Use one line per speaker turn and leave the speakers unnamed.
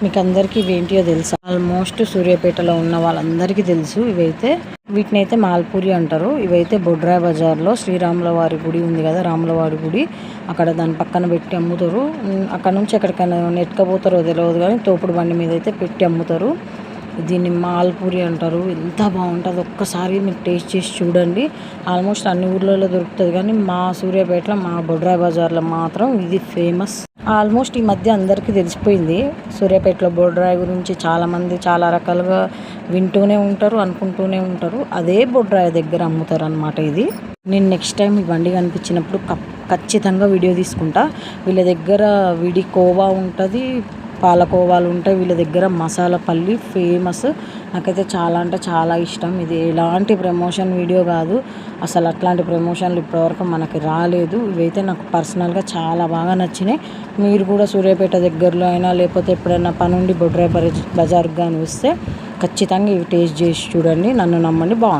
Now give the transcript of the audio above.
మీకు అందరికీ ఇవేంటియో తెలుసా? ఆల్మోస్ట్ సూర్యాపేటలో ఉన్న వాళ్ళందరికీ తెలుసు. వీటినైతే మాల్పూరి అంటారు. ఇవైతే బొడ్రాయి బజార్లో శ్రీరాముల వారి గుడి ఉంది కదా, రాముల వారి గుడి, అక్కడ దాని పక్కన పెట్టి అమ్ముతారు. అక్కడ నుంచి ఎక్కడికైనా నెట్టుకపోతారో తెలియదు కానీ తోపుడు బండి మీద అయితే పెట్టి అమ్ముతారు. దీన్ని మాల్పూరి అంటారు. ఎంత బాగుంటుంది, ఒక్కసారి మీరు టేస్ట్ చేసి చూడండి. ఆల్మోస్ట్ అన్ని ఊర్లలో దొరుకుతుంది కానీ మా సూర్యాపేటలో మా బొడ్రాయి బజార్లో మాత్రం ఇది ఫేమస్. ఆల్మోస్ట్ ఈ మధ్య అందరికీ తెలిసిపోయింది సూర్యాపేటలో బొడ్రాయి గురించి. చాలామంది చాలా రకాలుగా వింటూనే ఉంటారు, అనుకుంటూనే ఉంటారు. అదే బొడ్రాయి దగ్గర అమ్ముతారు అన్నమాట ఇది. నేను నెక్స్ట్ టైం ఈ బండి కనిపించినప్పుడు ఖచ్చితంగా వీడియో తీసుకుంటా. వీళ్ళ దగ్గర విడి కోవా ఉంటుంది, పాలకోవాలు ఉంటాయి. వీళ్ళ దగ్గర మసాలా పల్లి ఫేమస్. నాకైతే చాలా అంటే చాలా ఇష్టం. ఇది ఎలాంటి ప్రమోషన్ వీడియో కాదు, అసలు అట్లాంటి ప్రమోషన్లు ఇప్పటివరకు మనకి రాలేదు. ఇవైతే నాకు పర్సనల్గా చాలా బాగా నచ్చినాయి. మీరు కూడా సూర్యాపేట దగ్గరలో అయినా లేకపోతే ఎప్పుడైనా పనుండి బొడ్రాయి బజార్కి కానీ వస్తే ఖచ్చితంగా ఇవి టేస్ట్ చేసి చూడండి. నన్ను నమ్మండి, బాగుంటుంది.